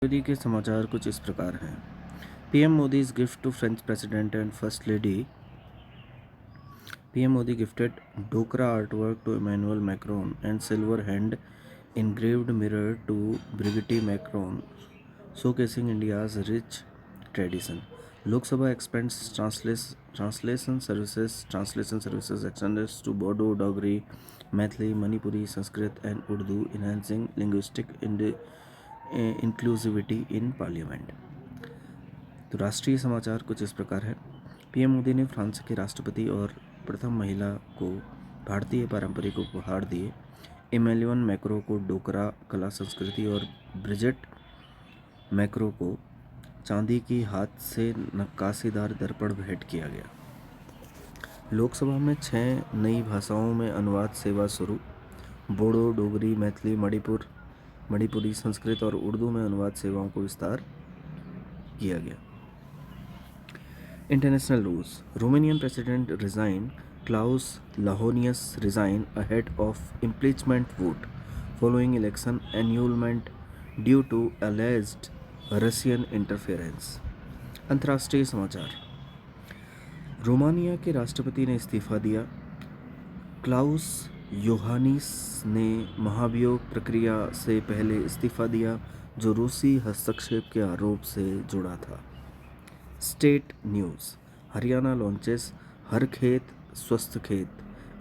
जनवरी के समाचार कुछ इस प्रकार हैं। PM Modi's gift to French President and First Lady. PM Modi gifted Dokra artwork to Emmanuel Macron and silver hand engraved mirror to Brigitte Macron, showcasing India's rich tradition. Lok Sabha expands translation services extends to Bodo, Dogri, Maithili, Manipuri, Sanskrit, and Urdu, enhancing linguistic inclusivity in Parliament. तो राष्ट्रीय समाचार कुछ इस प्रकार है। PM Modi ने France के राष्ट्रपति और प्रथम महिला को भारतीय पारंपरिक उपहार दिए। इमैनुअल मैक्रों को डोकरा कला संस्कृति और ब्रिजिट मैक्रो को चांदी की हाथ से नक्काशीदार दर्पण भेंट किया गया। लोकसभा में 6 नई भाषाओं में अनुवाद सेवा शुरू। बोडो, डोगरी, मैथिली, मणिपुरी, संस्कृत और उर्दू में अनुवाद सेवाओं को विस्तार किया गया। International rules. Romanian President resigned. Klaus Iohannis resigned ahead of impeachment vote following election annulment due to alleged Russian interference. अंतर्राष्ट्रीय समाचार। रोमानिया के राष्ट्रपति ने इस्तीफा दिया। क्लाउस योहानिस ने महाभियोग प्रक्रिया से पहले इस्तीफा दिया जो रूसी हस्तक्षेप के आरोप से जुड़ा था। State news. हरियाणा लॉन्चेस हर खेत स्वस्थ खेत,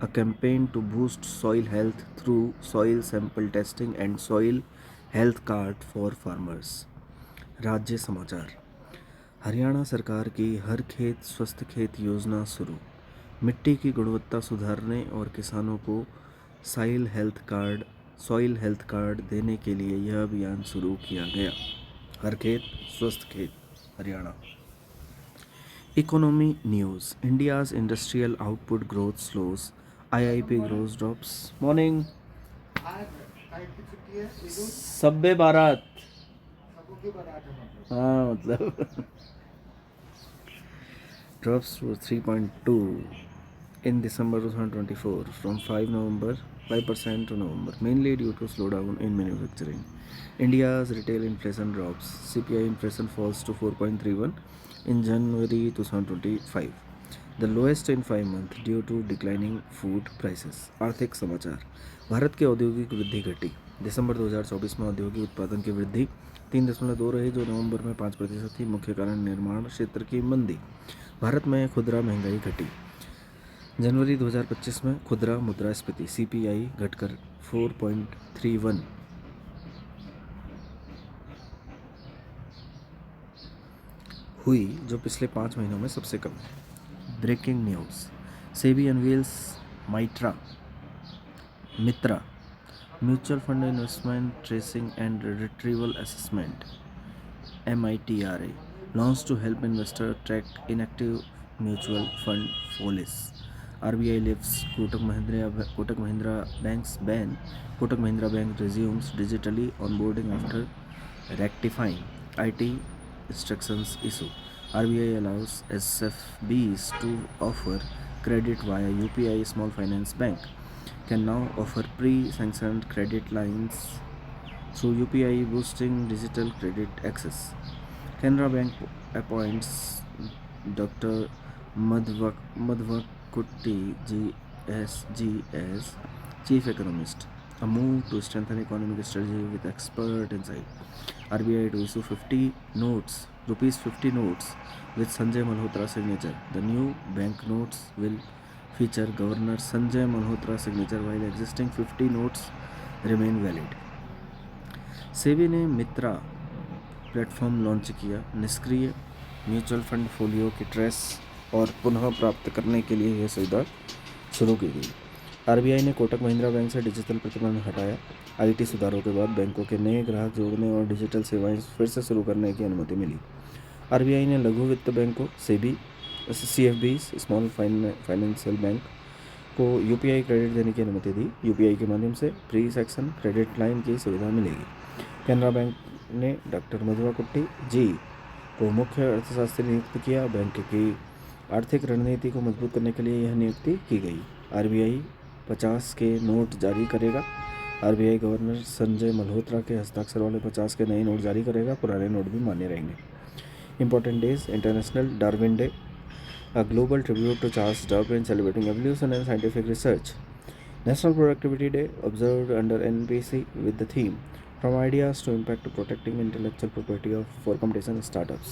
a campaign to boost soil health through soil sample testing and soil health card for farmers. राज्य समाचार। हरियाणा सरकार की हर खेत स्वस्थ खेत योजना शुरू। मिट्टी की गुणवत्ता सुधारने और किसानों को सॉइल हेल्थ कार्ड देने के लिए यह अभियान शुरू किया गया। हर खेत स्वस्थ खेत, Haryana. Economy news. India's industrial output growth slows. IIP growth drops. Morning. सब्बे बारात। हाँ मतलब drops to 3.2 in December 2024 from 5% to November, mainly due to slowdown in manufacturing. India's retail inflation drops. CPI inflation falls to 4.31 in January 2025, the lowest in 5 months due to declining food prices. आर्थिक समाचार। भारत की औद्योगिक वृद्धि घटी। दिसंबर 2024 में औद्योगिक उत्पादन की वृद्धि 3.2 रही जो नवंबर में 5% थी। मुख्य कारण निर्माण क्षेत्र की मंदी। भारत में खुदरा महंगाई घटी। जनवरी 2025 में खुदरा मुद्रास्फीति CPI घटकर 4.31 हुई जो पिछले 5 महीनों में सबसे कम है। Breaking news. SEBI unveils MITRA mutual fund investment tracing and retrieval assessment MITRA launch to help investor track inactive mutual fund folios. RBI lifts Kotak Mahindra Bank's ban. Kotak Mahindra Bank resumes digitally onboarding after rectifying IT instructions issue. RBI allows SFBs to offer credit via UPI. Small Finance Bank can now offer pre-sanctioned credit lines through UPI, boosting digital credit access. Canara Bank appoints Dr. Madhvakutti GSG as Chief Economist, a move to strengthen economic strategy with expert insight. RBI to issue 50 notes, rupees 50 notes with Sanjay Malhotra signature. The new bank notes will feature Governor Sanjay Malhotra signature while existing 50 notes remain valid. SEBI ने मित्रा platform launch किया। निष्क्रिय mutual fund folio के trace और पुनः प्राप्त करने के लिए यह सुविधा शुरू की गई। RBI ने कोटक महिंद्रा बैंक से डिजिटल प्रतिबंध हटाया। IT सुधारों के बाद बैंकों के नए ग्राहक जोड़ने और डिजिटल सेवाएं फिर से शुरू करने की अनुमति मिली। RBI ने लघु वित्त बैंकों CFBs स्मॉल फाइनेंशियल बैंक को UPI क्रेडिट देने की अनुमति दी। UPI के माध्यम से प्री सेक्शन क्रेडिट लाइन की सुविधा मिलेगी। कैनरा बैंक ने डॉक्टर मधुवाकुट्टी जी को मुख्य अर्थशास्त्री नियुक्त किया। बैंक की आर्थिक रणनीति को मजबूत करने के लिए यह नियुक्ति की गई। RBI 50 के नोट जारी करेगा। आरबीआई गवर्नर संजय मल्होत्रा के हस्ताक्षर वाले 50 के नए नोट जारी करेगा, पुराने नोट भी मान्य रहेंगे। Important days: international Darwin day, a global tribute to Charles Darwin celebrating evolution and scientific research. National Productivity Day, observed under NPC with the theme From Ideas to Impact to Protecting Intellectual Property for Competition Startups.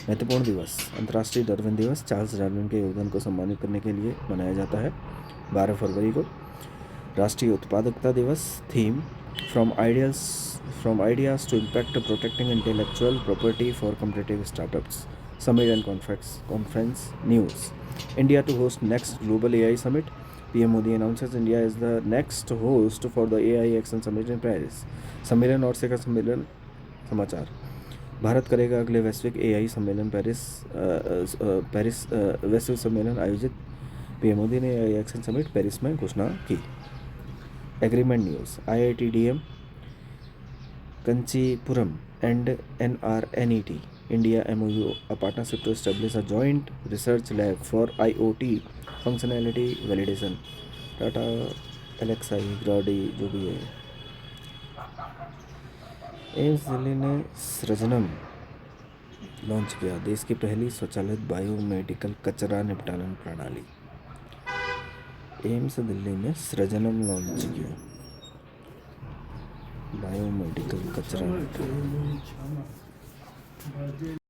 महत्वपूर्ण दिवस: अंतर्राष्ट्रीय Darwin दिवस Charles Darwin के योगदान को सम्मानित करने के लिए मनाया जाता है 12 फरवरी को। राष्ट्रीय उत्पादकता दिवस, theme from ideas to impact protecting intellectual property for competitive startups. Summit and conference news. India to host next global AI summit. PM Modi announces India is the next host for the AI Action Summit in Paris. सम्मेलन और शिखर सम्मेलन समाचार: भारत करेगा अगले वैश्विक AI सम्मेलन Paris वैश्विक सम्मेलन आयोजित। पीएम मोदी ने AI एक्शन समिट पेरिस में घोषणा की। Agreement news: IIT-DM Kanchipuram and NRNET India MOU a partnership to establish a joint research lab for IoT functionality validation. Tata Elxsi ग्राडी जो भी है। एम्स दिल्ली ने सृजनम लॉन्च किया, देश की पहली स्वचालित बायोमेडिकल कचरा निपटान प्रणाली। एम्स दिल्ली ने सृजनम लॉन्च किया, बायोमेडिकल कचरा निपटान।